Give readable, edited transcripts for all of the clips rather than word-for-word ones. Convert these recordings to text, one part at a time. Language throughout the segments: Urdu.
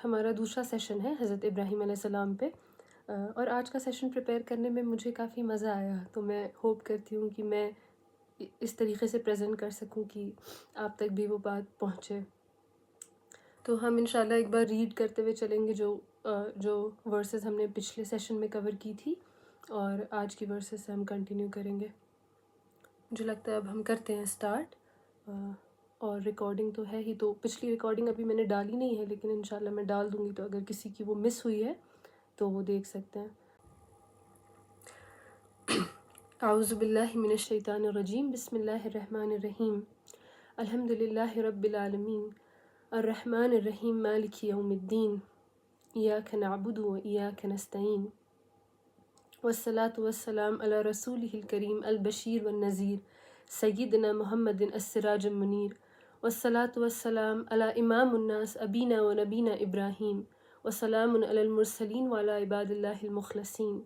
ہمارا دوسرا سیشن ہے حضرت ابراہیم علیہ السلام پہ، اور آج کا سیشن پریپیئر کرنے میں مجھے کافی مزہ آیا، تو میں ہوپ کرتی ہوں کہ میں اس طریقے سے پریزنٹ کر سکوں کہ آپ تک بھی وہ بات پہنچے۔ تو ہم انشاءاللہ ایک بار ریڈ کرتے ہوئے چلیں گے جو ورسز ہم نے پچھلے سیشن میں کور کی تھی، اور آج کی ورسز سے ہم کنٹینیو کریں گے۔ مجھے لگتا ہے اب ہم کرتے ہیں سٹارٹ، اور ریکارڈنگ تو ہے ہی، تو پچھلی ریکارڈنگ ابھی میں نے ڈالی نہیں ہے، لیکن انشاءاللہ میں ڈال دوں گی، تو اگر کسی کی وہ مس ہوئی ہے تو وہ دیکھ سکتے ہیں۔ اعوذ باللہ من الشیطان الرجیم، بسم اللہ الرحمن الرحیم، الحمد للہ رب العالمین، الرحمن الرحیم، مالک یوم الدین، ایاک نعبد و ایاک نستعین، والصلاة والسلام علی رسولہ الکریم البشیر والنذیر سیدنا محمد السراج المنیر، والصلاة والسلام علی امام الناس ابینا و نبینا ابراہیم، وسلام علی المرسلین وعلی عباد اللہ المخلصین،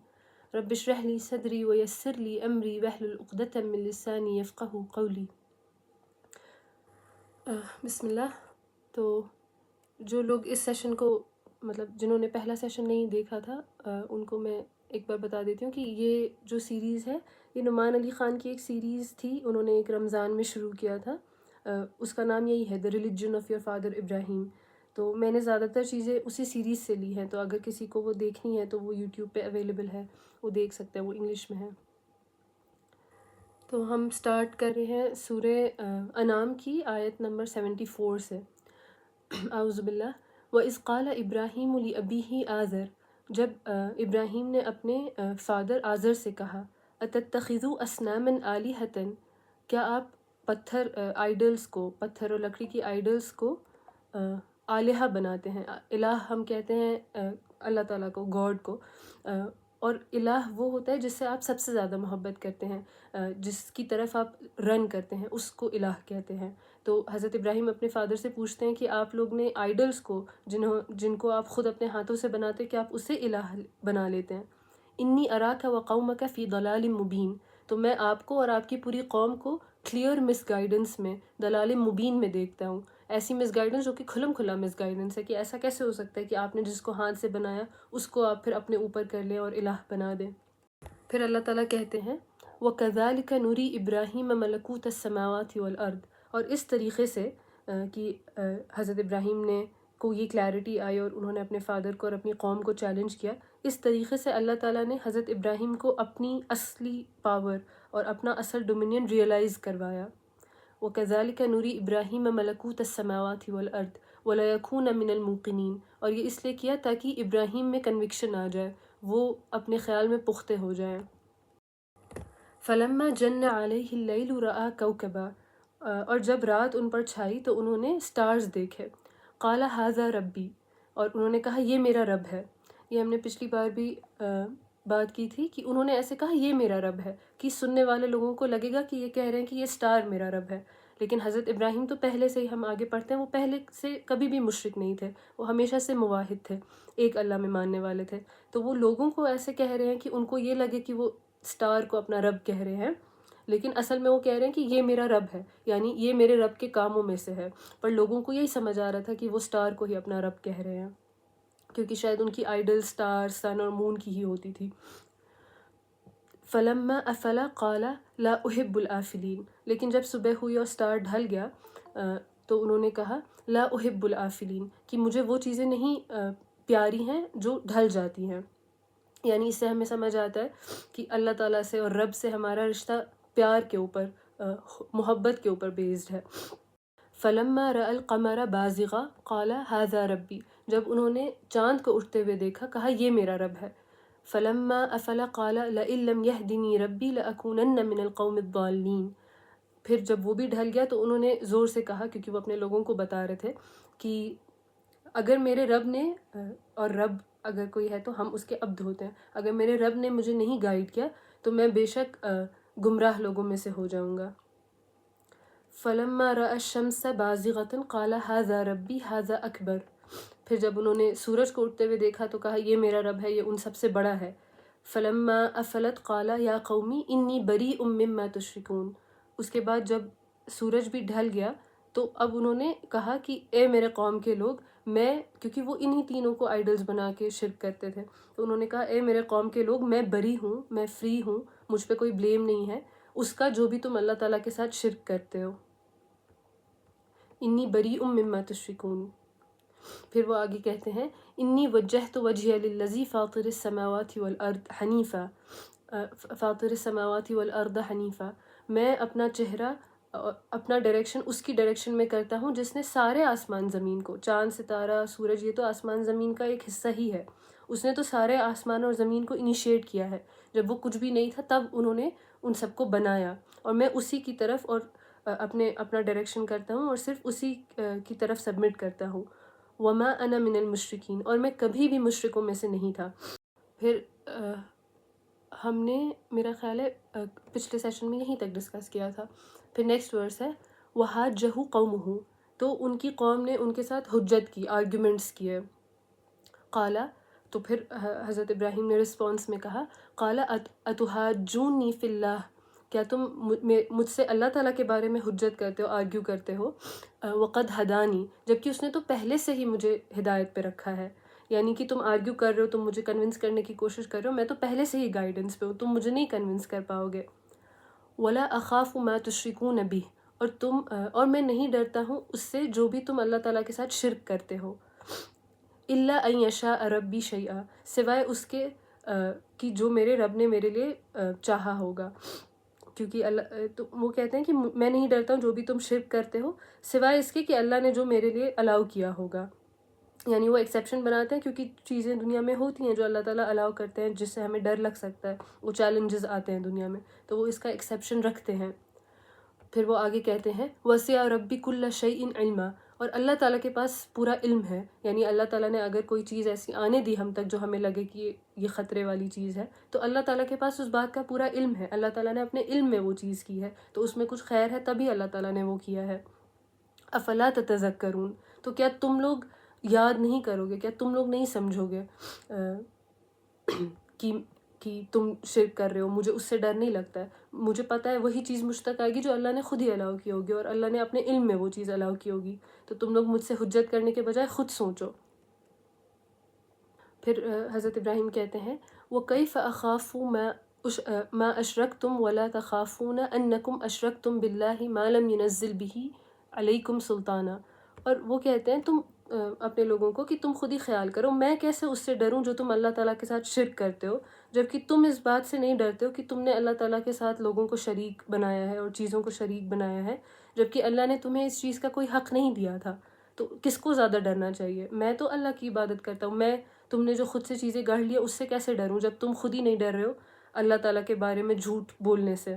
رب اشرح لی صدری ویسر لی امری واحلل عقدۃ من لسانی یفقہوا قولی۔ بسم اللہ۔ تو جو لوگ اس سیشن کو جنہوں نے پہلا سیشن نہیں دیکھا تھا، ان کو میں ایک بار بتا دیتی ہوں کہ یہ جو سیریز ہے یہ نعمان علی خان کی ایک سیریز تھی، انہوں نے ایک رمضان میں شروع کیا تھا، اس کا نام یہی ہے the religion of your father Abraham. تو میں نے زیادہ تر چیزیں اسی سیریز سے لی ہیں، تو اگر کسی کو وہ دیکھنی ہے تو وہ یوٹیوب پہ اویلیبل ہے، وہ دیکھ سکتے ہیں، وہ انگلش میں ہے۔ تو ہم سٹارٹ کر رہے ہیں سورہ انعام کی آیت نمبر 74 سے۔ اعوذ باللہ۔ وَإِذْ قَالَ إِبْرَاهِيمُ لِأَبِيهِ آزر، جب ابراہیم نے اپنے فادر آزر سے کہا، أَتَتَّخِذُوا أَصْنَامًا آلِهَةً، کیا آپ پتھر آئیڈلز کو، پتھر اور لکڑی کی آئیڈلز کو آلہہ بناتے ہیں۔ الہ ہم کہتے ہیں اللہ تعالیٰ کو، گاڈ کو، اور الہ وہ ہوتا ہے جس سے آپ سب سے زیادہ محبت کرتے ہیں، جس کی طرف آپ رن کرتے ہیں، اس کو الہ کہتے ہیں۔ تو حضرت ابراہیم اپنے فادر سے پوچھتے ہیں کہ آپ لوگ نے آئیڈلز کو جن کو آپ خود اپنے ہاتھوں سے بناتے، کہ آپ اسے الہ بنا لیتے ہیں۔ انی اراک و قومک فی ضلال مبین، تو میں آپ کو اور آپ کی پوری قوم کو کلیئر مس گائیڈنس میں، دلال مبین میں دیکھتا ہوں، ایسی مس گائیڈنس جو کہ کھلم کھلا مس گائیڈنس ہے، کہ ایسا کیسے ہو سکتا ہے کہ آپ نے جس کو ہاتھ سے بنایا اس کو آپ پھر اپنے اوپر کر لیں اور الہ بنا دیں۔ پھر اللہ تعالیٰ کہتے ہیں وَكَذَلِكَ نُرِي إِبْرَاهِيمَ مَلَكُوتَ السَّمَاوَاتِ وَالْأَرْضِ، اور اس طریقے سے کہ حضرت ابراہیم کو یہ کلیئرٹی آئی اور انہوں نے اپنے فادر کو اور اپنی قوم کو چیلنج کیا، اس طریقے سے اللہ تعالیٰ نے حضرت ابراہیم کو اپنی اصلی پاور اور اپنا اصل ڈومینین ریئلائز کروایا۔ وَكَذَلِكَ نُرِي إِبْرَاهِيمَ مَلَكُوتَ السَّمَاوَاتِ وَالْأَرْضِ وَلَيَكُونَ مِنَ الْمُوقِنِينَ، اور یہ اس لیے کیا تاکہ ابراہیم میں کنوکشن آ جائے، وہ اپنے خیال میں پختہ ہو جائیں۔ فَلَمَّا جَنَّ عَلَيْهِ اللَّيْلُ رَأَىٰ كَوْكَبًا، اور جب رات ان پر چھائی تو انہوں نے سٹارز دیکھے۔ قَالَ هَٰذَا رَبِّي، اور انہوں نے کہا یہ میرا رب ہے۔ یہ ہم نے پچھلی بار بھی بات کی تھی کہ انہوں نے ایسے کہا یہ میرا رب ہے، کہ سننے والے لوگوں کو لگے گا کہ یہ کہہ رہے ہیں کہ یہ سٹار میرا رب ہے، لیکن حضرت ابراہیم تو پہلے سے ہی، ہم آگے پڑھتے ہیں، وہ پہلے سے کبھی بھی مشرک نہیں تھے، وہ ہمیشہ سے موحد تھے، ایک اللہ میں ماننے والے تھے۔ تو وہ لوگوں کو ایسے کہہ رہے ہیں کہ ان کو یہ لگے کہ وہ سٹار کو اپنا رب کہہ رہے ہیں، لیکن اصل میں وہ کہہ رہے ہیں کہ یہ میرا رب ہے، یعنی یہ میرے رب کے کاموں میں سے ہے، پر لوگوں کو یہی سمجھ آ رہا تھا کہ وہ سٹار کو ہی اپنا رب کہہ رہے ہیں، کیونکہ شاید ان کی آئیڈل سٹار، سن اور مون کی ہی ہوتی تھی۔ فَلَمَّا أَفَلَ قَالَ لَا أُحِبُّ الْآفِلِينَ، لیکن جب صبح ہوئی اور سٹار ڈھل گیا تو انہوں نے کہا لا أُحِبُّ الْآفِلِينَ، کہ مجھے وہ چیزیں نہیں پیاری ہیں جو ڈھل جاتی ہیں۔ یعنی اس سے ہمیں سمجھ آتا ہے کہ اللہ تعالیٰ سے اور رب سے ہمارا رشتہ پیار کے اوپر، محبت کے اوپر بیسڈ ہے۔ فَلَمَّا رَأَى الْقَمَرَ بَازِغًا قَالَ هَٰذَا رَبِّي، جب انہوں نے چاند کو اٹھتے ہوئے دیکھا کہا یہ میرا رب ہے۔ فَلَمَّا أَفَلَ قَالَ لَئِن لَّمْ يَهْدِنِي رَبِّي لَأَكُونَنَّ مِنَ الْقَوْمِ الضَّالِّينَ، پھر جب وہ بھی ڈھل گیا تو انہوں نے زور سے کہا، کیونکہ وہ اپنے لوگوں کو بتا رہے تھے کہ اگر میرے رب نے، اور رب اگر کوئی ہے تو ہم اس کے عبد ہوتے ہیں، اگر میرے رب نے مجھے نہیں گائیڈ کیا تو میں بے شک گمراہ لوگوں میں سے ہو جاؤں گا۔ فَلَمَّا رَأَى الشَّمْسَ بَازِغَةً قَالَ هَٰذَا رَبِّي هَٰذَا أَكْبَرُ، پھر جب انہوں نے سورج کو اٹھتے ہوئے دیکھا تو کہا یہ میرا رب ہے، یہ ان سب سے بڑا ہے۔ فَلَمَّا أَفَلَتْ قَالَ يَا قَوْمِ إِنِّي بَرِيءٌ مِّمَّا تُشْرِكُونَ، اس کے بعد جب سورج بھی ڈھل گیا تو اب انہوں نے کہا کہ اے میرے قوم کے لوگ، میں، کیونکہ وہ انہی تینوں کو آئیڈلز بنا کے شرک کرتے تھے، تو انہوں نے کہا اے میرے قوم کے لوگ، میں بری ہوں، میں فری ہوں، مجھ پہ کوئی بلیم نہیں ہے اس کا جو بھی تم اللہ تعالیٰ کے ساتھ شرک کرتے ہو، انی بریء مما تشرکون۔ پھر وہ آگے کہتے ہیں انی وجہت وجہی للذی فاطر السماوات والارض حنیفا، فاطر السماوات والارض حنیفا، میں اپنا چہرہ، اپنا ڈائریکشن اس کی ڈائریکشن میں کرتا ہوں جس نے سارے آسمان زمین کو، چاند ستارہ سورج یہ تو آسمان زمین کا ایک حصہ ہی ہے، اس نے تو سارے آسمان اور زمین کو انیشیٹ کیا ہے، جب وہ کچھ بھی نہیں تھا تب انہوں نے ان سب کو بنایا، اور میں اسی کی طرف اور اپنا ڈائریکشن کرتا ہوں اور صرف اسی کی طرف سبمٹ کرتا ہوں، وما انا من المشرکین، اور میں کبھی بھی مشرکوں میں سے نہیں تھا۔ پھر ہم نے میرا خیال ہے پچھلے سیشن میں یہیں تک ڈسکس کیا تھا۔ پھر نیکسٹ ورس ہے وحاجہ قومہ، تو ان کی قوم نے ان کے ساتھ حجت کی، آرگیومنٹس کیے، قالا، تو پھر حضرت ابراہیم نے رسپانس میں کہا قالا اتحاجونی فی اللہ، کیا تم مجھ سے اللہ تعالیٰ کے بارے میں حجت کرتے ہو، آرگیو کرتے ہو، وقد ہدانی، جبکہ اس نے تو پہلے سے ہی مجھے ہدایت پہ رکھا ہے، یعنی کہ تم آرگیو کر رہے ہو، تم مجھے کنونس کرنے کی کوشش کر رہے ہو، میں تو پہلے سے ہی گائیڈنس پہ ہوں، تم مجھے نہیں کنونس کر پاؤ گے، ولا اخاف ما تشرکون بہ، اور میں نہیں ڈرتا ہوں اس سے جو بھی تم اللہ تعالیٰ کے ساتھ شرک کرتے ہو، الا ان یشاء ربی شیئا، سوائے اس کے کہ جو میرے رب نے میرے لیے چاہا ہوگا، کیونکہ اللہ تو وہ کہتے ہیں کہ میں نہیں ڈرتا ہوں جو بھی تم شرک کرتے ہو سوائے اس کے کہ اللہ نے جو میرے لیے الاؤ کیا ہوگا، یعنی وہ ایکسیپشن بناتے ہیں کیونکہ چیزیں دنیا میں ہوتی ہیں جو اللہ تعالیٰ الاؤ کرتے ہیں جس سے ہمیں ڈر لگ سکتا ہے، وہ چیلنجز آتے ہیں دنیا میں تو وہ اس کا ایکسیپشن رکھتے ہیں۔ پھر وہ آگے کہتے ہیں وسع ربی کل شیء علما، اور اللہ تعالیٰ کے پاس پورا علم ہے، یعنی اللہ تعالیٰ نے اگر کوئی چیز ایسی آنے دی ہم تک جو ہمیں لگے کہ یہ خطرے والی چیز ہے تو اللہ تعالیٰ کے پاس اس بات کا پورا علم ہے، اللہ تعالیٰ نے اپنے علم میں وہ چیز کی ہے تو اس میں کچھ خیر ہے تبھی اللہ تعالیٰ نے وہ کیا ہے۔ افلا تتذکرون، تو کیا تم لوگ یاد نہیں کرو گے، کیا تم لوگ نہیں سمجھو گے کہ تم شرک کر رہے ہو، مجھے اس سے ڈر نہیں لگتا ہے، مجھے پتہ ہے وہی چیز مجھ تک آئے گی جو اللہ نے خود ہی الاؤ کی ہوگی اور اللہ نے اپنے علم میں وہ چیز الاؤ کی ہوگی، تو تم لوگ مجھ سے حجت کرنے کے بجائے خود سوچو۔ پھر حضرت ابراہیم کہتے ہیں وَكَيْفَ أَخَافُ مَا أَشْرَكْتُمْ وَلَا تَخَافُونَ أَنَّكُمْ أَشْرَكْتُمْ بِاللَّهِ مَا لَمْ يُنَزِّلْ بِهِ عَلَيْكُمْ سُلْطَانًا، اور وہ کہتے ہیں تم اپنے لوگوں کو کہ تم خود ہی خیال کرو میں کیسے اس سے ڈروں جو تم اللہ تعالیٰ کے ساتھ شرک کرتے ہو، جبکہ تم اس بات سے نہیں ڈرتے ہو کہ تم نے اللہ تعالیٰ کے ساتھ لوگوں کو شریک بنایا ہے اور چیزوں کو شریک بنایا ہے، جبکہ اللہ نے تمہیں اس چیز کا کوئی حق نہیں دیا تھا، تو کس کو زیادہ ڈرنا چاہیے؟ میں تو اللہ کی عبادت کرتا ہوں، میں تم نے جو خود سے چیزیں گڑھ لی اس سے کیسے ڈروں جب تم خود ہی نہیں ڈر رہے ہو اللہ تعالیٰ کے بارے میں جھوٹ بولنے سے۔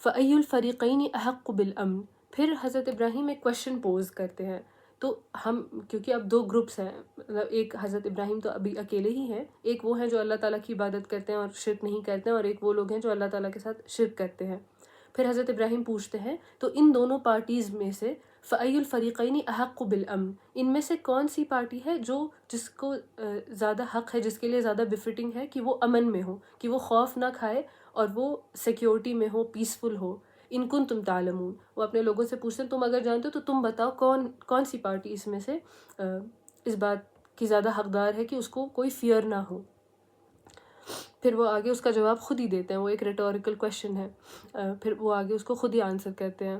فَأَيُّ الْفَرِيقَيْنِ أَحَقُّ بِالْأَمْنِ، پھر حضرت ابراہیم ایک کویشچن پوز کرتے ہیں، تو ہم کیونکہ اب دو گروپس ہیں، مطلب ایک حضرت ابراہیم تو ابھی اکیلے ہی ہیں، ایک وہ ہیں جو اللہ تعالیٰ کی عبادت کرتے ہیں اور شرک نہیں کرتے ہیں، اور ایک وہ لوگ ہیں جو اللہ تعالیٰ کے ساتھ شرک کرتے ہیں۔ پھر حضرت ابراہیم پوچھتے ہیں تو ان دونوں پارٹیز میں سے فَأَيُّ الْفَرِيقَيْنِ أَحَقُّ بِالْأَمْنِ، ان میں سے کون سی پارٹی ہے جس کو زیادہ حق ہے، جس کے لیے زیادہ بفٹنگ ہے کہ وہ امن میں ہو، کہ وہ خوف نہ کھائے اور وہ سیکیورٹی میں ہو، پیسفل ہو۔ ان کنتم تعلمون، وہ اپنے لوگوں سے پوچھتے ہیں تم اگر جانتے ہو تو تم بتاؤ کون سی پارٹی اس میں سے اس بات کی زیادہ حقدار ہے کہ اس کو کوئی فیئر نہ ہو۔ پھر وہ آگے اس کا جواب خود ہی دیتے ہیں، وہ ایک ریٹوریکل کویشچن ہے، پھر وہ آگے اس کو خود ہی آنسر کرتے ہیں،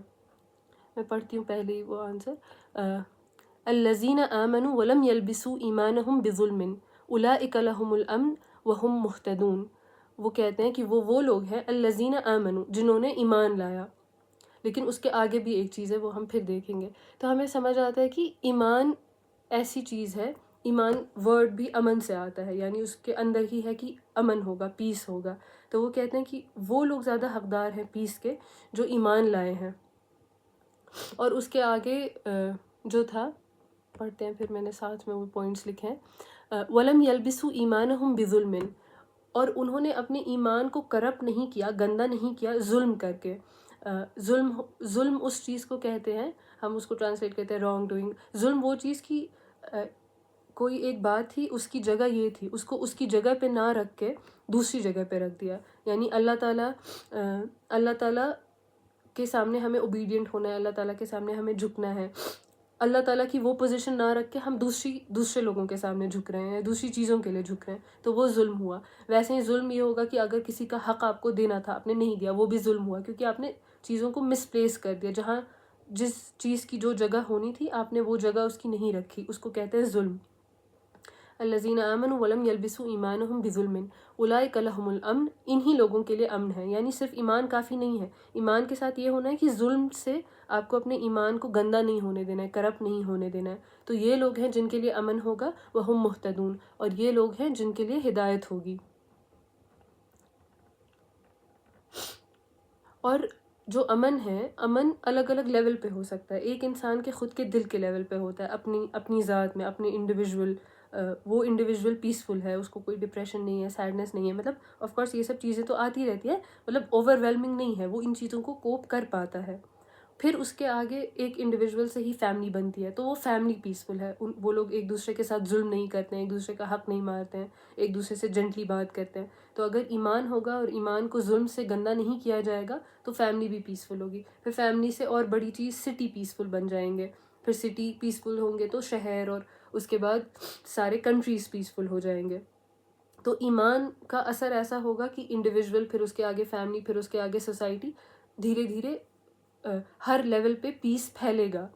میں پڑھتی ہوں پہلے ہی وہ آنسر۔ الذین آمنوا ولم یلبسوا ایمانہم بظلم اولئک لہم الامن وہم مہتدون، وہ کہتے ہیں کہ وہ لوگ ہیں الذین آمنوا جنہوں نے ایمان لایا، لیکن اس کے آگے بھی ایک چیز ہے وہ ہم پھر دیکھیں گے، تو ہمیں سمجھ آتا ہے کہ ایمان ایسی چیز ہے، ایمان ورڈ بھی امن سے آتا ہے، یعنی اس کے اندر ہی ہے کہ امن ہوگا، پیس ہوگا، تو وہ کہتے ہیں کہ وہ لوگ زیادہ حقدار ہیں پیس کے جو ایمان لائے ہیں۔ اور اس کے آگے جو تھا پڑھتے ہیں، پھر میں نے ساتھ میں وہ پوائنٹس لکھے ہیں، وَلَمْ يَلْبِسُوا إِيمَانَهُمْ بِظُلْمٍ، اور انہوں نے اپنے ایمان کو کرپٹ نہیں کیا، گندا نہیں کیا ظلم کر کے۔ ظلم اس چیز کو کہتے ہیں، ہم اس کو ٹرانسلیٹ کرتے ہیں رانگ ڈوئنگ، ظلم وہ چیز کی کوئی ایک بات تھی اس کی جگہ یہ تھی، اس کو اس کی جگہ پہ نہ رکھ کے دوسری جگہ پہ رکھ دیا، یعنی اللہ تعالیٰ کے سامنے ہمیں اوبیڈینٹ ہونا ہے، اللہ تعالیٰ کے سامنے ہمیں جھکنا ہے. اللہ تعالیٰ کی وہ پوزیشن نہ رکھ کے ہم دوسرے لوگوں کے سامنے جھک رہے ہیں، دوسری چیزوں کے لیے جھک رہے ہیں، تو وہ ظلم ہوا. ویسے ہی ظلم یہ ہوگا کہ اگر کسی کا حق آپ کو دینا تھا، آپ نے نہیں دیا، وہ بھی ظلم ہوا، کیونکہ آپ نے چیزوں کو مس پلیس کر دیا. جس چیز کی جو جگہ ہونی تھی آپ نے وہ جگہ اس کی نہیں رکھی، اس کو کہتے ہیں ظلم. الذین آمنوا ولم یلبسوا ایمانہم بظلم اولئک لہم الامن، انہی لوگوں کے لیے امن ہے. یعنی صرف ایمان کافی نہیں ہے، ایمان کے ساتھ یہ ہونا ہے کہ ظلم سے آپ کو اپنے ایمان کو گندا نہیں ہونے دینا ہے، کرپٹ نہیں ہونے دینا ہے. تو یہ لوگ ہیں جن کے لیے امن ہوگا، وہم مہتدون، اور یہ لوگ ہیں جن کے لیے ہدایت ہوگی. اور جو امن ہے، امن الگ الگ لیول پہ ہو سکتا ہے. ایک انسان کے خود کے دل کے لیول پہ ہوتا ہے، اپنی ذات میں، اپنے انڈیویژول. وہ انڈیویژول پیسفل ہے، اس کو کوئی ڈپریشن نہیں ہے، سیڈنس نہیں ہے. مطلب آف کورس یہ سب چیزیں تو آتی رہتی ہے، مطلب اوور ویلمنگ نہیں ہے، وہ ان چیزوں کو کوپ کر پاتا ہے. پھر اس کے آگے ایک انڈیویژول سے ہی فیملی بنتی ہے، تو وہ فیملی پیسفل ہے. وہ لوگ ایک دوسرے کے ساتھ ظلم نہیں کرتے ہیں، ایک دوسرے کا حق نہیں مارتے ہیں، ایک دوسرے سے جنٹلی بات کرتے ہیں. تو اگر ایمان ہوگا اور ایمان کو ظلم سے گندا نہیں کیا جائے گا تو فیملی بھی پیسفل ہوگی. پھر فیملی سے اور بڑی چیز سٹی پیسفل بن جائیں گے، پھر سٹی پیسفل ہوں گے تو شہر، اور اس کے بعد سارے کنٹریز پیسفل ہو جائیں گے. تو ایمان کا اثر ایسا ہوگا کہ انڈیویژول، پھر اس کے آگے فیملی، پھر اس کے آگے سوسائٹی، دھیرے دھیرے ہر لیول پہ پیس پھیلے گا.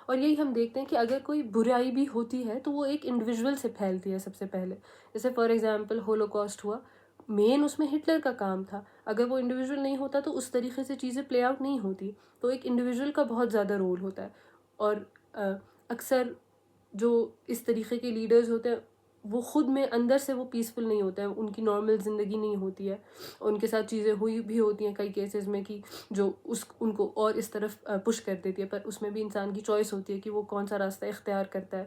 اور یہی ہم دیکھتے ہیں کہ اگر کوئی برائی بھی ہوتی ہے تو وہ ایک انڈیویژول سے پھیلتی ہے سب سے پہلے. جیسے فار ایگزامپل ہولوکاسٹ ہوا، مین اس میں ہٹلر کا کام تھا. اگر وہ انڈیویژول نہیں ہوتا تو اس طریقے سے چیزیں پلے آؤٹ نہیں ہوتی. تو ایک انڈیویژول کا بہت زیادہ رول ہوتا ہے. اور اکثر جو اس طریقے کے لیڈرز ہوتے ہیں وہ خود میں اندر سے وہ پیسفل نہیں ہوتے ہیں، ان کی نارمل زندگی نہیں ہوتی ہے. ان کے ساتھ چیزیں ہوئی بھی ہوتی ہیں کئی کیسز میں کہ جو ان کو اور اس طرف پش کر دیتی ہے، پر اس میں بھی انسان کی چوائس ہوتی ہے کہ وہ کون سا راستہ اختیار کرتا ہے.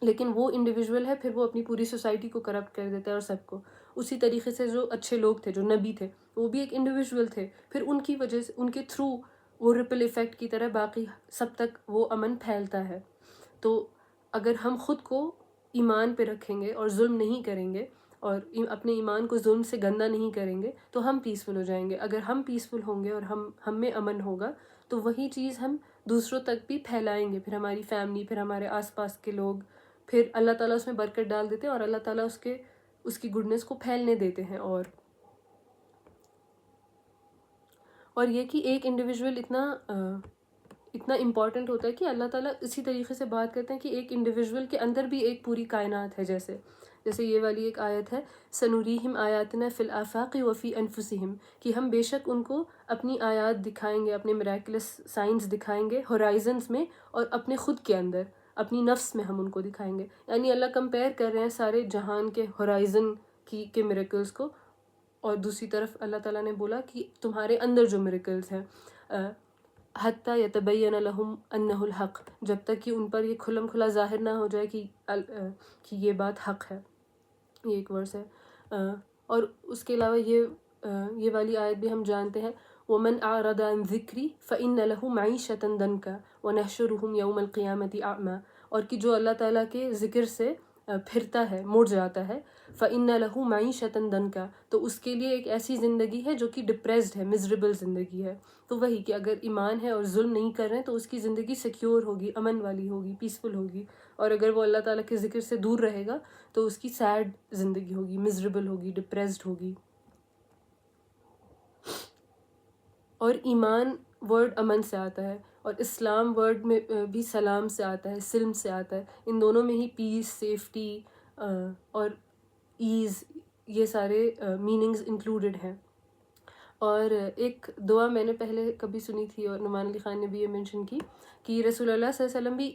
لیکن وہ انڈیویژول ہے، پھر وہ اپنی پوری سوسائٹی کو کرپٹ کر دیتا ہے اور سب کو. اسی طریقے سے جو اچھے لوگ تھے، جو نبی تھے، وہ بھی ایک انڈیویژول تھے، پھر ان کی وجہ سے، ان کے تھرو وہ ریپل ایفیکٹ کی طرح باقی سب تک وہ امن پھیلتا ہے. تو اگر ہم خود کو ایمان پہ رکھیں گے اور ظلم نہیں کریں گے اور اپنے ایمان کو ظلم سے گندا نہیں کریں گے تو ہم پیسفل ہو جائیں گے. اگر ہم پیسفل ہوں گے اور ہم میں امن ہوگا تو وہی چیز ہم دوسروں تک بھی پھیلائیں گے. پھر ہماری فیملی، پھر ہمارے آس پاس کے لوگ، پھر اللہ تعالیٰ اس میں برکت ڈال دیتے ہیں اور اللہ تعالیٰ اس کی گڈنس کو پھیلنے دیتے ہیں. اور یہ کہ ایک انڈیویژول اتنا امپورٹنٹ ہوتا ہے کہ اللہ تعالیٰ اسی طریقے سے بات کرتے ہیں کہ ایک انڈیویژول کے اندر بھی ایک پوری کائنات ہے. جیسے یہ والی ایک آیت ہے، سنوریہم آیاتنا فی الآفاق وفی انفسہم، کہ ہم بے شک ان کو اپنی آیات دکھائیں گے، اپنے میریکلس سائنس دکھائیں گے ہورائزنز میں، اور اپنے خود کے اندر، اپنی نفس میں ہم ان کو دکھائیں گے. یعنی اللہ کمپیئر کر رہے ہیں سارے جہان کے ہورائزن کے میریکلس کو، اور دوسری طرف اللہ تعالیٰ نے بولا کہ تمہارے اندر جو میریکلس ہیں، حتیٰ یتبین لہم انہ الحق، جب تک کہ ان پر یہ کھلم کھلا ظاہر نہ ہو جائے کہ یہ بات حق ہے. یہ ایک ورس ہے. اور اس کے علاوہ یہ والی آیت بھی ہم جانتے ہیں، وَمَنْ أَعْرَضَ عَنْ ذِكْرِي فَإِنَّ لَهُ مَعِيشَةً ضَنْكَ وَنَحْشُرُهُ يَوْمَ الْقِيَامَةِ أَعْمَى، اور کہ جو اللہ تعالیٰ کے ذکر سے پھرتا ہے، مڑ جاتا ہے، فَإِنَّ لَهُ مَعِيشَةً ضَنْكَ، تو اس کے لیے ایک ایسی زندگی ہے جو کہ ڈپریسڈ ہے، مزریبل زندگی ہے. تو وہی کہ اگر ایمان ہے اور ظلم نہیں کر رہے ہیں تو اس کی زندگی سیکیور ہوگی، امن والی ہوگی، پیسفل ہوگی. اور اگر وہ اللہ تعالیٰ کے ذکر سے دور رہے گا تو اس کی سیڈ زندگی ہوگی، مزریبل ہوگی، ڈپریسڈ ہوگی. اور ایمان ورڈ امن سے آتا ہے، اور اسلام ورڈ میں بھی سلام سے آتا ہے، سلم سے آتا ہے. ان دونوں میں ہی پیس، سیفٹی اور ایز، یہ سارے میننگز انکلوڈڈ ہیں. اور ایک دعا میں نے پہلے کبھی سنی تھی اور نعمان علی خان نے بھی یہ مینشن کی کہ رسول اللہ صلی اللہ علیہ وسلم بھی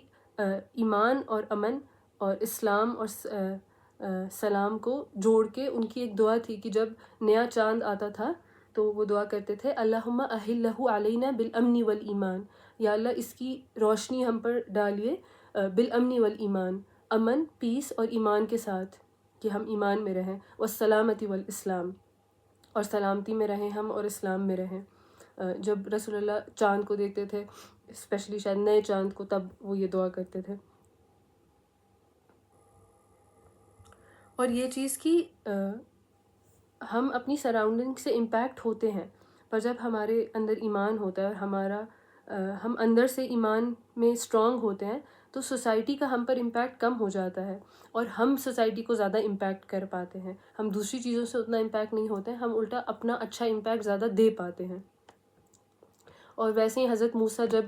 ایمان اور امن اور اسلام اور سلام کو جوڑ کے ان کی ایک دعا تھی کہ جب نیا چاند آتا تھا تو وہ دعا کرتے تھے، اللہم احلہ علینا بالامن والایمان، یا اللہ اس کی روشنی ہم پر ڈالیے بالامن والایمان، امن، پیس اور ایمان کے ساتھ، کہ ہم ایمان میں رہیں، والسلامت والاسلام، اور سلامتی میں رہیں ہم اور اسلام میں رہیں. جب رسول اللہ چاند کو دیکھتے تھے، اسپیشلی شاید نئے چاند کو، تب وہ یہ دعا کرتے تھے. اور یہ چیز کہ ہم اپنی سراؤنڈنگ سے امپیکٹ ہوتے ہیں، پر جب ہمارے اندر ایمان ہوتا ہے اور ہم اندر سے ایمان میں اسٹرانگ ہوتے ہیں تو سوسائٹی کا ہم پر امپیکٹ کم ہو جاتا ہے اور ہم سوسائٹی کو زیادہ امپیکٹ کر پاتے ہیں. ہم دوسری چیزوں سے اتنا امپیکٹ نہیں ہوتے ہیں, ہم الٹا اپنا اچھا امپیکٹ زیادہ دے پاتے ہیں. اور ویسے ہی حضرت موسیٰ جب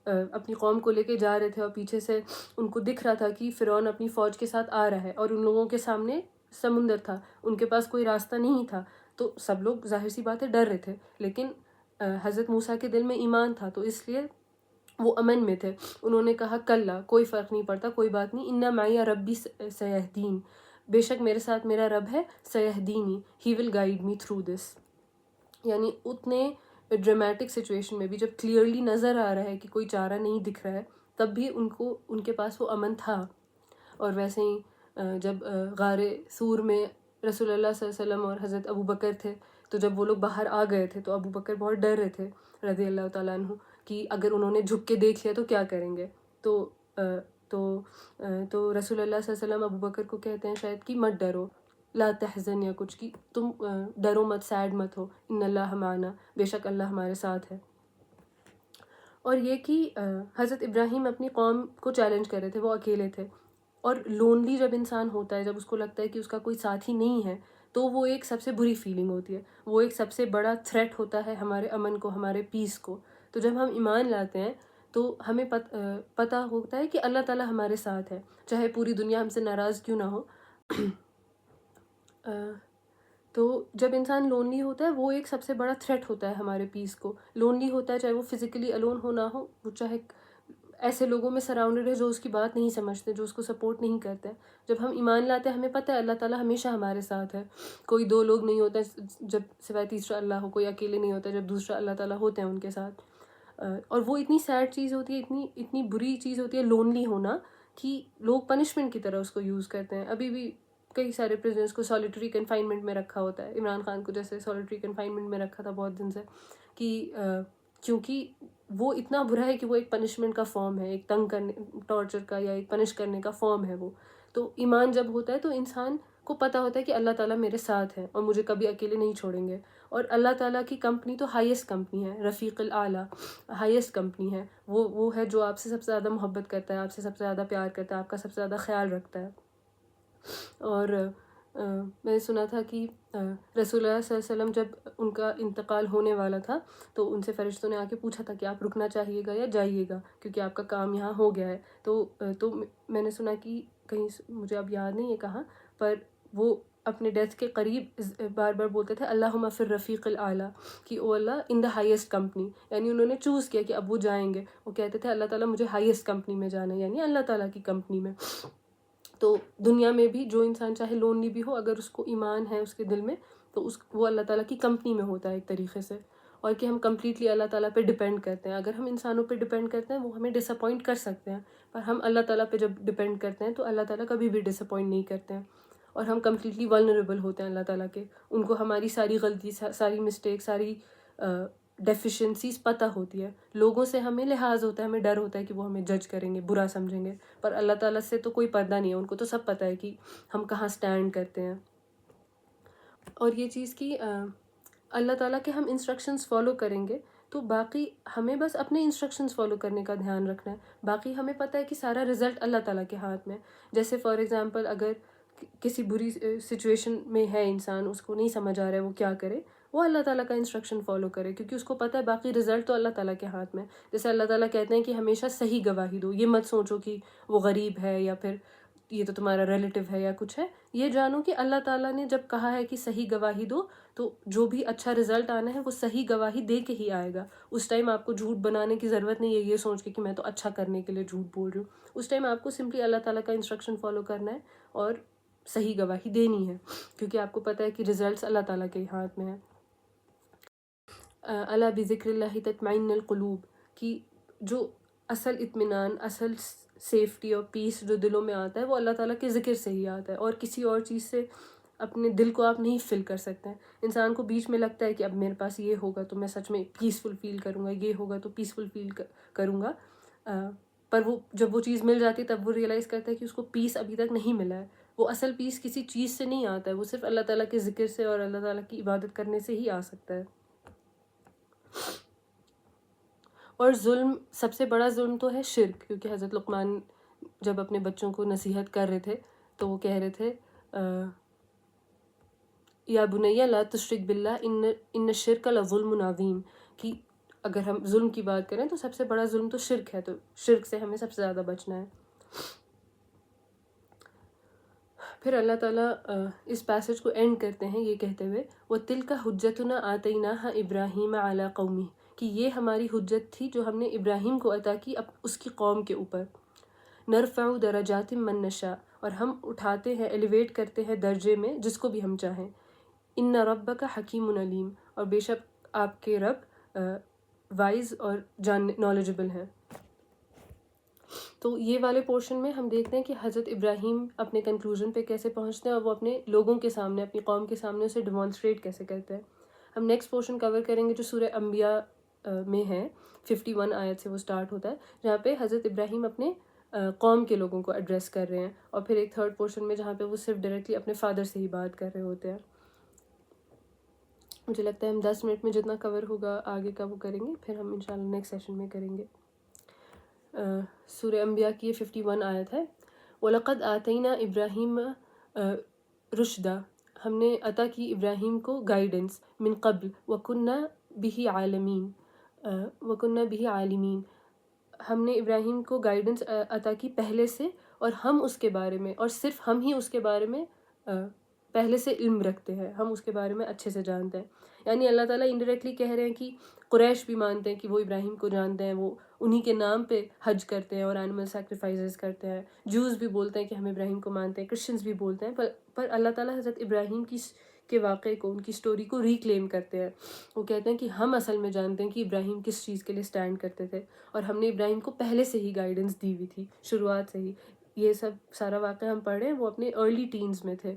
اپنی قوم کو لے کے جا رہے تھے اور پیچھے سے ان کو دکھ رہا تھا کہ فرعون اپنی فوج کے ساتھ آ رہا ہے اور ان لوگوں کے سامنے سمندر تھا, ان کے پاس کوئی راستہ نہیں تھا, تو سب لوگ ظاہر سی بات ہے ڈر رہے تھے, لیکن حضرت موسیٰ کے دل میں ایمان تھا تو اس لیے وہ امن میں تھے. انہوں نے کہا کلا, کوئی فرق نہیں پڑتا, کوئی بات نہیں, انا معی ربی سیہدین, بے شک میرے ساتھ میرا رب ہے, سیہدینی, ہی will guide me through this. یعنی اتنے ڈرامیٹک سچویشن میں بھی جب کلیئرلی نظر آ رہا ہے کہ کوئی چارہ نہیں دکھ رہا ہے, تب بھی ان کے پاس وہ امن تھا. اور ویسے ہی جب غار ثور میں رسول اللہ صلی اللہ علیہ وسلم اور حضرت ابو بکر تھے, تو جب وہ لوگ باہر آ گئے تھے تو ابو بکر بہت ڈر رہے تھے رضی اللہ تعالیٰ عنہ کہ اگر انہوں نے جھک کے دیکھ لیا تو کیا کریں گے. تو رسول اللہ صلی اللہ علیہ وسلم ابو بکر کو کہتے ہیں شاید کہ مت ڈرو, لا تحزن یا کچھ, کی تم ڈرو مت, سیڈ مت ہو, ان اللہ معنا, بے شک اللہ ہمارے ساتھ ہے. اور یہ کہ حضرت ابراہیم اپنی قوم کو چیلنج کر رہے تھے, وہ اکیلے تھے, اور لونلی جب انسان ہوتا ہے, جب اس کو لگتا ہے کہ اس کا کوئی ساتھی نہیں ہے, تو وہ ایک سب سے بری فیلنگ ہوتی ہے, وہ ایک سب سے بڑا تھریٹ ہوتا ہے ہمارے امن کو, ہمارے پیس کو. تو جب ہم ایمان لاتے ہیں تو ہمیں پتہ ہوتا ہے کہ اللہ تعالیٰ ہمارے ساتھ ہے, چاہے پوری دنیا ہم سے ناراض کیوں نہ ہو. تو جب انسان لونلی ہوتا ہے وہ ایک سب سے بڑا تھریٹ ہوتا ہے ہمارے پیس کو. لونلی ہوتا ہے چاہے وہ فزیکلی الون ہو نہ ہو, وہ چاہے ایسے لوگوں میں سراؤنڈڈ ہے جو اس کی بات نہیں سمجھتے, جو اس کو سپورٹ نہیں کرتے. جب ہم ایمان لاتے ہیں ہمیں پتہ ہے اللہ تعالیٰ ہمیشہ ہمارے ساتھ ہے. کوئی دو لوگ نہیں ہوتے جب سوائے تیسرا اللہ ہو, کوئی اکیلے نہیں ہوتا جب دوسرا اللہ تعالیٰ ہوتے ہیں ان کے ساتھ. اور وہ اتنی سیڈ چیز ہوتی ہے, اتنی بری چیز ہوتی ہے لونلی ہونا, کہ لوگ پنشمنٹ کی طرح اس کو یوز کرتے ہیں. ابھی بھی کئی سارے پریزنرس کو سالیٹری کنفائنمنٹ میں رکھا ہوتا ہے. عمران خان کو جیسے سالیٹری کنفائنمنٹ میں رکھا تھا بہت دن سے, کہ کیونکہ وہ اتنا برا ہے کہ وہ ایک پنشمنٹ کا فارم ہے, ایک تنگ کرنے, ٹارچر کا یا ایک پنش کرنے کا فارم ہے وہ. تو ایمان جب ہوتا ہے تو انسان کو پتہ ہوتا ہے کہ اللہ تعالیٰ میرے ساتھ ہے اور مجھے کبھی اکیلے نہیں چھوڑیں گے. اور اللہ تعالیٰ کی کمپنی تو ہائیسٹ کمپنی ہے, رفیق الاعلیٰ ہائیسٹ کمپنی ہے. وہ ہے جو آپ سے سب سے زیادہ محبت کرتا ہے, آپ سے سب سے زیادہ پیار کرتا ہے, آپ کا سب سے زیادہ خیال رکھتا ہے. اور میں نے سنا تھا کہ رسول اللہ صلی اللہ علیہ وسلم جب ان کا انتقال ہونے والا تھا تو ان سے فرشتوں نے آ کے پوچھا تھا کہ آپ رکنا چاہیے گا یا جائیے گا, کیونکہ آپ کا کام یہاں ہو گیا ہے. تو میں نے سنا کہ کہیں, مجھے اب یاد نہیں ہے کہاں, پر وہ اپنے ڈیتھ کے قریب بار بار بولتے تھے اللہم فی الرفیق الاعلیٰ, کہ او اللہ ان دا ہائیسٹ کمپنی. یعنی انہوں نے چوز کیا کہ اب وہ جائیں گے, وہ کہتے تھے اللہ تعالیٰ مجھے ہائیسٹ کمپنی میں جانا ہے, یعنی اللہ تعالیٰ کی کمپنی میں. تو دنیا میں بھی جو انسان چاہے لونلی بھی ہو, اگر اس کو ایمان ہے اس کے دل میں, تو وہ اللہ تعالیٰ کی کمپنی میں ہوتا ہے ایک طریقے سے. اور کہ ہم کمپلیٹلی اللہ تعالیٰ پہ ڈپینڈ کرتے ہیں. اگر ہم انسانوں پہ ڈپینڈ کرتے ہیں وہ ہمیں ڈس اپوائنٹ کر سکتے ہیں, پر ہم اللہ تعالیٰ پہ جب ڈپینڈ کرتے ہیں تو اللہ تعالیٰ کبھی بھی ڈس اپوائنٹ نہیں کرتے ہیں. اور ہم کمپلیٹلی ولنریبل ہوتے ہیں اللہ تعالیٰ کے, ان کو ہماری ساری غلطی, ساری مسٹیک, ساری ڈیفیشنسیز پتہ ہوتی ہے. لوگوں سے ہمیں لحاظ ہوتا ہے, ہمیں ڈر ہوتا ہے کہ وہ ہمیں جج کریں گے, برا سمجھیں گے, پر اللہ تعالیٰ سے تو کوئی پردہ نہیں ہے, ان کو تو سب پتہ ہے کہ ہم کہاں سٹینڈ کرتے ہیں. اور یہ چیز کہ اللہ تعالیٰ کے ہم انسٹرکشنز فالو کریں گے تو باقی ہمیں بس اپنے انسٹرکشنز فالو کرنے کا دھیان رکھنا ہے. باقی ہمیں پتہ ہے کہ سارا رزلٹ اللہ تعالیٰ کے ہاتھ میں. جیسے فار ایگزامپل اگر کسی بری سچویشن میں ہے انسان, اس کو نہیں سمجھ آ رہا ہے وہ کیا کرے, وہ اللہ تعالیٰ کا انسٹرکشن فالو کرے, کیونکہ اس کو پتہ ہے باقی رزلٹ تو اللہ تعالیٰ کے ہاتھ میں. جیسے اللہ تعالیٰ کہتے ہیں کہ ہمیشہ صحیح گواہی دو, یہ مت سوچو کہ وہ غریب ہے یا پھر یہ تو تمہارا ریلیٹیو ہے یا کچھ ہے. یہ جانو کہ اللہ تعالیٰ نے جب کہا ہے کہ صحیح گواہی دو, تو جو بھی اچھا رزلٹ آنا ہے وہ صحیح گواہی دے کے ہی آئے گا. اس ٹائم آپ کو جھوٹ بنانے کی ضرورت نہیں ہے یہ سوچ کے کہ میں تو اچھا کرنے کے لیے جھوٹ بول رہی ہوں. اس ٹائم آپ کو سمپلی اللہ تعالیٰ کا انسٹرکشن فالو کرنا ہے اور صحیح گواہی دینی ہے, کیونکہ آپ کو پتہ ہے کہ رزلٹس اللہ تعالیٰ کے ہاتھ میں ہیں. الا بذکر اللہ تطمئن القلوب, کی جو اصل اطمینان, اصل سیفٹی اور پیس جو دلوں میں آتا ہے وہ اللہ تعالیٰ کے ذکر سے ہی آتا ہے, اور کسی اور چیز سے اپنے دل کو آپ نہیں فل کر سکتے ہیں. انسان کو بیچ میں لگتا ہے کہ اب میرے پاس یہ ہوگا تو میں سچ میں پیسفل فیل کروں گا, یہ ہوگا تو پیسفل فیل کروں گا, پر وہ جب وہ چیز مل جاتی ہے تب وہ ریئلائز کرتا ہے کہ اس کو پیس ابھی تک نہیں ملا ہے. وہ اصل پیس کسی چیز سے نہیں آتا ہے, وہ صرف اللہ تعالیٰ کے ذکر سے اور اللہ تعالیٰ کی عبادت کرنے سے ہی آ سکتا ہے. اور ظلم، سب سے بڑا ظلم تو ہے شرک، کیونکہ حضرت لقمان جب اپنے بچوں کو نصیحت کر رہے تھے تو وہ کہہ رہے تھے یا بنیا لا تشرک باللہ ان الشرک لظلم عظیم، کہ اگر ہم ظلم کی بات کریں تو سب سے بڑا ظلم تو شرک ہے، تو شرک سے ہمیں سب سے زیادہ بچنا ہے۔ پھر اللہ تعالیٰ اس پیسج کو اینڈ کرتے ہیں یہ کہتے ہوئے وَتِلْكَ حُجَّتُنَا آتَيْنَاهَا إِبْرَاهِيمَ عَلَىٰ قَوْمِهِ، کہ یہ ہماری حجت تھی جو ہم نے ابراہیم کو عطا کی اس کی قوم کے اوپر۔ نَرْفَعُ دَرَجَاتٍ مَّن نَّشَاءُ، اور ہم اٹھاتے ہیں، ایلیویٹ کرتے ہیں درجے میں جس کو بھی ہم چاہیں۔ إِنَّ رَبَّكَ حَكِيمٌ عَلِيمٌ، اور بے شک آپ کے رب وائز اور نالجبل ہیں۔ تو یہ والے پورشن میں ہم دیکھتے ہیں کہ حضرت ابراہیم اپنے کنکلوژن پہ کیسے پہنچتے ہیں اور وہ اپنے لوگوں کے سامنے، اپنی قوم کے سامنے اسے ڈیمانسٹریٹ کیسے کرتے ہیں۔ ہم نیکسٹ پورشن کور کریں گے جو سورہ انبیاء میں ہے، 51 آیت سے وہ سٹارٹ ہوتا ہے، جہاں پہ حضرت ابراہیم اپنے قوم کے لوگوں کو ایڈریس کر رہے ہیں، اور پھر ایک تھرڈ پورشن میں جہاں پہ وہ صرف ڈائریکٹلی اپنے فادر سے ہی بات کر رہے ہوتے ہیں۔ مجھے لگتا ہے ہم 10 منٹ میں جتنا کور ہوگا آگے کا وہ کریں گے، پھر ہم انشاءاللہ نیکسٹ سیشن میں کریں گے۔ سورہ انبیاء کی 51 آیت ہے وَلَقَدْ آتَيْنَا إِبْرَاهِيمَ رُشْدًا، ہم نے عطا کی ابراہیم کو گائیڈنس، من قبل وَكُنَّا بِهِ عَالِمِينَ وَكُنَّا بِهِ عَالِمِينَ، ہم نے ابراہیم کو گائیڈنس عطا کی پہلے سے، اور ہم اس کے بارے میں، اور صرف ہم ہی اس کے بارے میں پہلے سے علم رکھتے ہیں، ہم اس کے بارے میں اچھے سے جانتے ہیں۔ یعنی اللہ تعالیٰ انڈائریکٹلی کہہ رہے ہیں کہ قریش بھی مانتے ہیں کہ وہ ابراہیم کو جانتے ہیں، وہ انہی کے نام پہ حج کرتے ہیں اور اینیمل سیکریفائسز کرتے ہیں۔ جوز بھی بولتے ہیں کہ ہم ابراہیم کو مانتے ہیں، کرسچنز بھی بولتے ہیں، پر اللہ تعالیٰ حضرت ابراہیم کے واقعے کو، ان کی سٹوری کو ریکلیم کرتے ہیں۔ وہ کہتے ہیں کہ ہم اصل میں جانتے ہیں کہ ابراہیم کس چیز کے لیے سٹینڈ کرتے تھے، اور ہم نے ابراہیم کو پہلے سے ہی گائیڈنس دی ہوئی تھی، شروعات سے ہی۔ یہ سب سارا واقعہ ہم پڑھ رہے ہیں، وہ اپنے ارلی ٹینز میں تھے،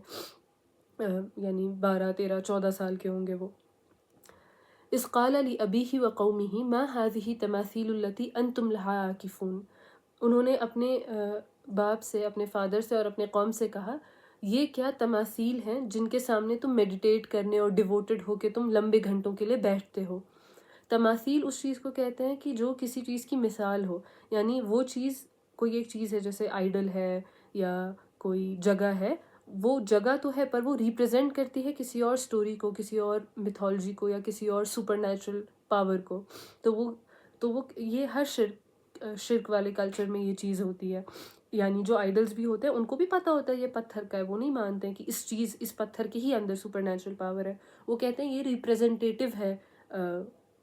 یعنی 12 13 14 سال کے ہوں گے وہ۔ اذ قال لأبیہ وقومہ ما هذه التماثیل التي انتم لها عاکفون، انہوں نے اپنے باپ سے، اپنے فادر سے اور اپنے قوم سے کہا یہ کیا تماثیل ہیں جن کے سامنے تم میڈیٹیٹ کرنے اور ڈیووٹڈ ہو کے تم لمبے گھنٹوں کے لیے بیٹھتے ہو۔ تماثیل اس چیز کو کہتے ہیں کہ جو کسی چیز کی مثال ہو، یعنی وہ چیز کوئی ایک چیز ہے، جیسے آئیڈل ہے یا کوئی جگہ ہے، وہ جگہ تو ہے پر وہ ریپرزینٹ کرتی ہے کسی اور سٹوری کو، کسی اور میتھولوجی کو، یا کسی اور سپر نیچرل پاور کو۔ تو وہ یہ ہر شرک والے کلچر میں یہ چیز ہوتی ہے۔ یعنی جو آئیڈلز بھی ہوتے ہیں ان کو بھی پتہ ہوتا ہے یہ پتھر کا ہے، وہ نہیں مانتے ہیں کہ اس پتھر کے ہی اندر سپر نیچرل پاور ہے، وہ کہتے ہیں یہ ریپرزینٹیٹیو ہے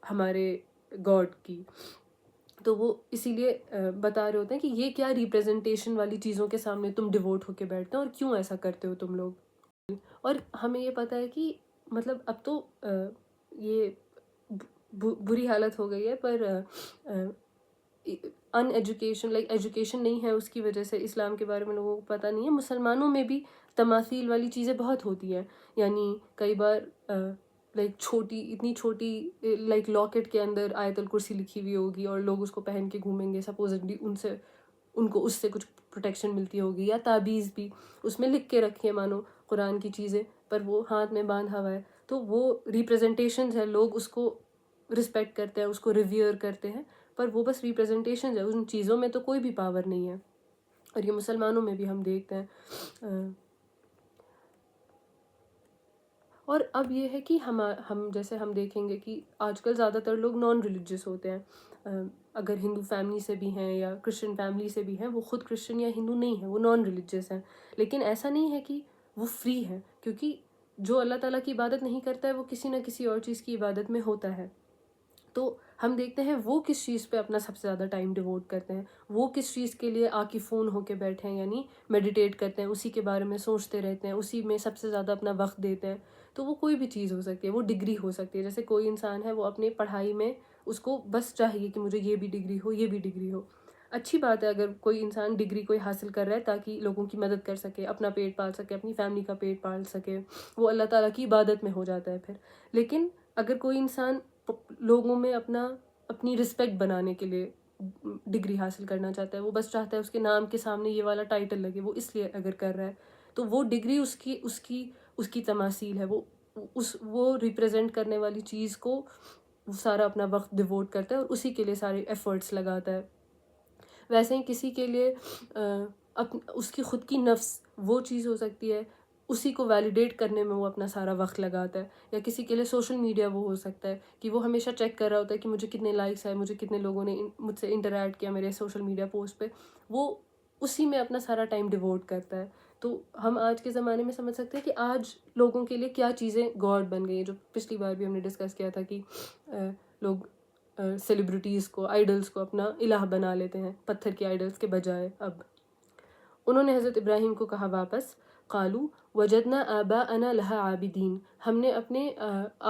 ہمارے گاڈ کی۔ تو وہ اسی لیے بتا رہے ہوتے ہیں کہ یہ کیا ریپرزنٹیشن والی چیزوں کے سامنے تم ڈیووٹ ہو کے بیٹھتے ہو، اور کیوں ایسا کرتے ہو تم لوگ۔ اور ہمیں یہ پتہ ہے کہ مطلب اب تو یہ بری حالت ہو گئی ہے، پر ان ایجوکیشن، ایجوکیشن نہیں ہے، اس کی وجہ سے اسلام کے بارے میں لوگوں کو پتہ نہیں ہے۔ مسلمانوں میں بھی تماثیل والی چیزیں بہت ہوتی ہیں، یعنی کئی بار اتنی چھوٹی لاکٹ کے اندر آیت الکرسی لکھی ہوئی ہوگی اور لوگ اس کو پہن کے گھومیں گے، سپوزڈلی ان کو اس سے کچھ پروٹیکشن ملتی ہوگی، یا تعبیز بھی اس میں لکھ کے رکھی ہے مانو قرآن کی چیزیں، پر وہ ہاتھ میں باندھا ہوا ہے، تو وہ ریپرزنٹیشنز ہے، لوگ اس کو رسپیکٹ کرتے ہیں، اس کو ریویئر کرتے ہیں، پر وہ بس ریپرزنٹیشنز ہے، ان چیزوں میں تو کوئی بھی پاور نہیں ہے۔ اور یہ مسلمانوں میں بھی ہم دیکھتے ہیں۔ اور اب یہ ہے کہ ہم جیسے ہم دیکھیں گے کہ آج کل زیادہ تر لوگ نان ریلیجیس ہوتے ہیں، اگر ہندو فیملی سے بھی ہیں یا کرسچن فیملی سے بھی ہیں، وہ خود کرسچن یا ہندو نہیں ہیں، وہ نان ریلیجیس ہیں، لیکن ایسا نہیں ہے کہ وہ فری ہیں، کیونکہ جو اللہ تعالیٰ کی عبادت نہیں کرتا ہے وہ کسی نہ کسی اور چیز کی عبادت میں ہوتا ہے۔ تو ہم دیکھتے ہیں وہ کس چیز پہ اپنا سب سے زیادہ ٹائم ڈیووٹ کرتے ہیں، وہ کس چیز کے لیے عاکفون ہو کے بیٹھے ہیں، یعنی میڈیٹیٹ کرتے ہیں، اسی کے بارے میں سوچتے رہتے ہیں، اسی میں سب سے زیادہ اپنا وقت دیتے ہیں۔ تو وہ کوئی بھی چیز ہو سکتی ہے، وہ ڈگری ہو سکتی ہے، جیسے کوئی انسان ہے وہ اپنی پڑھائی میں اس کو بس چاہیے کہ مجھے یہ بھی ڈگری ہو، یہ بھی ڈگری ہو۔ اچھی بات ہے اگر کوئی انسان ڈگری کوئی حاصل کر رہا ہے تاکہ لوگوں کی مدد کر سکے، اپنا پیٹ پال سکے، اپنی فیملی کا پیٹ پال سکے، وہ اللہ تعالیٰ کی عبادت میں ہو جاتا ہے پھر۔ لیکن اگر کوئی انسان لوگوں میں اپنی رسپیکٹ بنانے کے لیے ڈگری حاصل کرنا چاہتا ہے، وہ بس چاہتا ہے اس کے نام کے سامنے یہ والا ٹائٹل لگے، وہ اس لیے اگر کر رہا ہے، تو وہ ڈگری اس کی تماثیل ہے، وہ ریپرزینٹ کرنے والی چیز کو وہ سارا اپنا وقت ڈیووٹ کرتا ہے اور اسی کے لیے سارے ایفرٹس لگاتا ہے. ویسے ہی کسی کے لیے اس کی خود کی نفس وہ چیز ہو سکتی ہے، اسی کو ویلیڈیٹ کرنے میں وہ اپنا سارا وقت لگاتا ہے. یا کسی کے لیے سوشل میڈیا وہ ہو سکتا ہے کہ وہ ہمیشہ چیک کر رہا ہوتا ہے کہ مجھے کتنے لائکس آئے، مجھے کتنے لوگوں نے مجھ سے انٹریکٹ کیا میرے سوشل میڈیا پوسٹ پہ، وہ اسی میں اپنا سارا ٹائم ڈیووٹ کرتا ہے. تو ہم آج کے زمانے میں سمجھ سکتے ہیں کہ آج لوگوں کے لیے کیا چیزیں گاڈ بن گئی ہیں، جو پچھلی بار بھی ہم نے ڈسکس کیا تھا کہ لوگ سیلیبریٹیز کو، آئیڈلس کو اپنا الہ بنا لیتے ہیں پتھر کے آئیڈلس کے بجائے. اب انہوں نے حضرت ابراہیم کو کہا واپس، قالو وجدنا آباءنا لها عابدین، ہم نے اپنے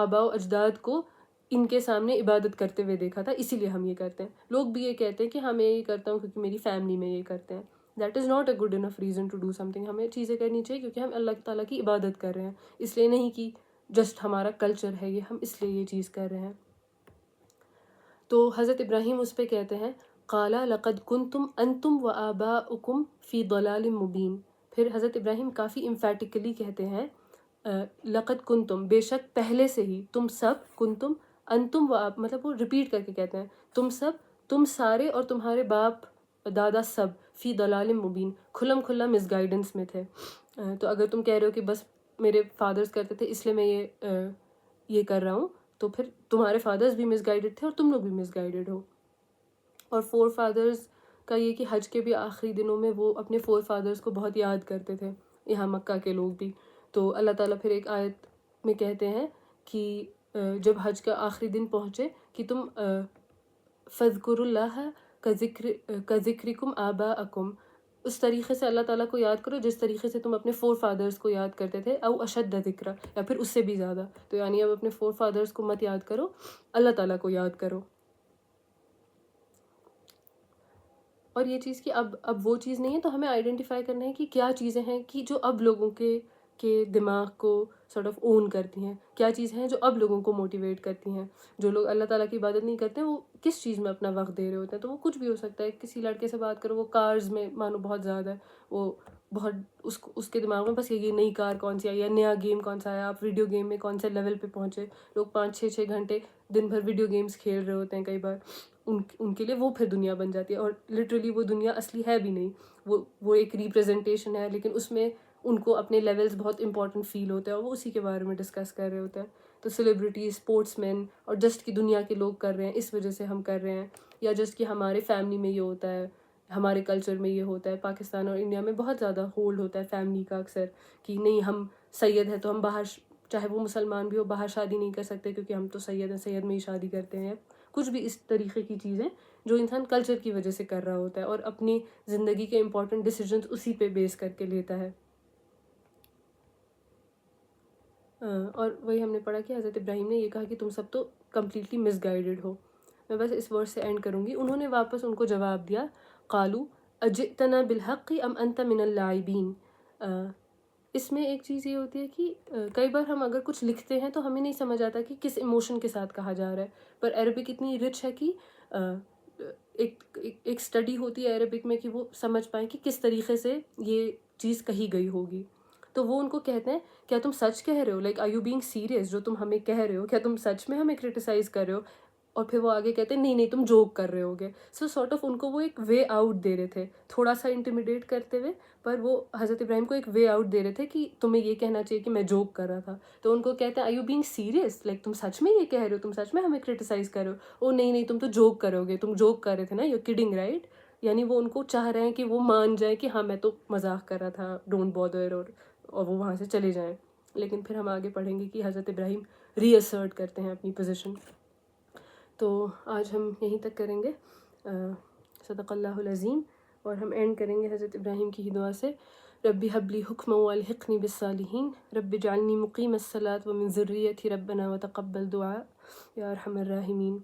آباء و اجداد کو ان کے سامنے عبادت کرتے ہوئے دیکھا تھا، اسی لیے ہم یہ کرتے ہیں. لوگ بھی یہ کہتے ہیں کہ ہاں میں یہ کرتا ہوں کیونکہ میری فیملی میں یہ کرتے ہیں. That is not a good enough reason to do something. ہمیں چیزیں کرنی چاہیے کیونکہ ہم اللہ تعالیٰ کی عبادت کر رہے ہیں، اس لیے نہیں کہ جسٹ ہمارا کلچر ہے یہ، ہم اس لیے یہ چیز کر رہے ہیں. تو حضرت ابراہیم اس پہ کہتے ہیں قال لقد کنتم انتم وآباؤکم فی ضلال مبین. پھر حضرت ابراہیم کافی امفیٹیکلی کہتے ہیں لقد کنتم، بے شک پہلے سے ہی، تم سب، کنتم انتم مطلب وہ ریپیٹ کر کے کہتے ہیں تم سب، تم سارے اور تمہارے باپ دادا سب، فی ضلال مبین، کھلم کھلا مس گائیڈنس میں تھے. تو اگر تم کہہ رہے ہو کہ بس میرے فادرز کرتے تھے اس لیے میں یہ کر رہا ہوں، تو پھر تمہارے فادرز بھی مس گائیڈڈ تھے اور تم لوگ بھی مس گائیڈڈ ہو. اور فور فادرز کا یہ کہ حج کے بھی آخری دنوں میں وہ اپنے فور فادرز کو بہت یاد کرتے تھے، یہاں مکہ کے لوگ بھی. تو اللہ تعالیٰ پھر ایک آیت میں کہتے ہیں کہ جب حج کا آخری دن پہنچے کہ تم فَاذْكُرُوا اللَّهَ كَذِكْرِكُمْ آبَاءَكُمْ، اس طریقے سے اللہ تعالیٰ کو یاد کرو جس طریقے سے تم اپنے فور فادرز کو یاد کرتے تھے، او اشد ذکر، یا پھر اس سے بھی زیادہ. تو یعنی اب اپنے فور فادرز کو مت یاد کرو، اللہ تعالیٰ کو یاد کرو. اور یہ چیز کہ اب وہ چیز نہیں ہے، تو ہمیں آئیڈینٹیفائی کرنا ہے کہ کیا چیزیں ہیں کہ جو اب لوگوں کے دماغ کو سارٹ آف اون کرتی ہیں، کیا چیزیں ہیں جو اب لوگوں کو موٹیویٹ کرتی ہیں. جو لوگ اللہ تعالیٰ کی عبادت نہیں کرتے وہ کس چیز میں اپنا وقت دے رہے ہوتے ہیں. تو وہ کچھ بھی ہو سکتا ہے. کسی لڑکے سے بات کرو، وہ کارز میں مانو بہت زیادہ ہے، وہ بہت اس کے دماغ میں بس یہ نئی کار کون سی آئی ہے، نیا گیم کون سا آیا، آپ ویڈیو گیم میں کون سے لیول پہ پہنچے. لوگ 5-6 گھنٹے دن بھر ویڈیو گیمز کھیل رہے ہوتے ہیں کئی بار. ان کے لیے وہ پھر دنیا بن جاتی ہے، اور لٹرلی وہ دنیا اصلی ہے بھی نہیں، وہ ایک ریپریزنٹیشن ہے، لیکن اس میں ان کو اپنے لیولز بہت امپورٹنٹ فیل ہوتے ہیں اور وہ اسی کے بارے میں ڈسکس کر رہے ہوتے ہیں. تو سیلیبریٹیز، اسپورٹس مین اور جسٹ کی دنیا کے لوگ کر رہے ہیں اس وجہ سے ہم کر رہے ہیں، یا جسٹ کہ ہمارے فیملی میں یہ ہوتا ہے، ہمارے کلچر میں یہ ہوتا ہے. پاکستان اور انڈیا میں بہت زیادہ ہولڈ ہوتا ہے فیملی کا اکثر کہ نہیں ہم سید ہیں تو ہم باہر، چاہے وہ مسلمان بھی ہو، باہر شادی نہیں کر سکتے کیونکہ ہم تو سید ہیں، سید میں ہی شادی کرتے ہیں. کچھ بھی اس طریقے کی چیزیں جو انسان کلچر کی وجہ سے کر رہا ہوتا ہے اور اپنی زندگی کے امپورٹنٹ ڈیسیجنز اسی پہ بیس کر کے لیتا ہے. اور وہی ہم نے پڑھا کہ حضرت ابراہیم نے یہ کہا کہ تم سب تو کمپلیٹلی مس گائیڈڈ ہو. میں بس اس ورڈ سے اینڈ کروں گی. انہوں نے واپس ان کو جواب دیا قالو اجئتنا بالحق ام انت من اللاعبین. اس میں ایک چیز یہ ہوتی ہے کہ کئی بار ہم اگر کچھ لکھتے ہیں تو ہمیں نہیں سمجھ آتا کہ کس ایموشن کے ساتھ کہا جا رہا ہے. پر عربک اتنی رچ ہے کہ ایک اسٹڈی ہوتی ہے عربک میں کہ وہ سمجھ پائیں کہ کس طریقے سے یہ چیز کہی گئی ہوگی. تو وہ ان کو کہتے ہیں کیا تم سچ کہہ رہے ہو، like are you being serious, جو تم ہمیں کہہ رہے ہو کیا تم سچ میں ہمیں کرٹیسائز کر رہے ہو. اور پھر وہ آگے کہتے ہیں نہیں نہیں تم جوک کر رہے ہوگے. سو سارٹ آف ان کو وہ ایک وے آؤٹ دے رہے تھے، تھوڑا سا انٹیمیڈیٹ کرتے ہوئے، پر وہ حضرت ابراہیم کو ایک وے آؤٹ دے رہے تھے کہ تمہیں یہ کہنا چاہیے کہ میں جوک کر رہا تھا. تو ان کو کہتے ہیں are you being serious, like تم سچ میں یہ کہہ رہے ہو، تم سچ میں ہمیں کرٹیسائز کر رہے ہو. او نہیں نہیں تم تو جوک کرو گے، تم جوک کر رہے تھے نا، یو کڈنگ رائٹ. یعنی وہ ان کو چاہ رہے ہیں کہ وہ مان جائیں کہ ہاں میں تو مذاق کر رہا تھا، ڈونٹ بادر، اور وہ وہاں سے چلے جائیں. لیکن پھر ہم آگے پڑھیں گے کہ حضرت ابراہیم ری اسرٹ کرتے ہیں اپنی پوزیشن. تو آج ہم یہیں تک کریں گے. صدق اللہ العظیم. اور ہم اینڈ کریں گے حضرت ابراہیم کی ہی دعا سے، رب هب لی حکما والحقنی بالصالحین، رب اجعلنی مقیم الصلاۃ ومن ذریتی ربنا وتقبل دعاء یا ارحم الراحمین.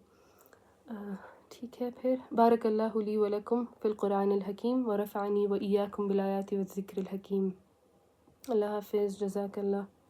ٹھیک ہے پھر. بارک اللہ لی ولکم فی القرآن الحکیم ورفعنی وإیاکم بالآیات والذکر الحکیم. اللہ حافظ. جزاک اللہ.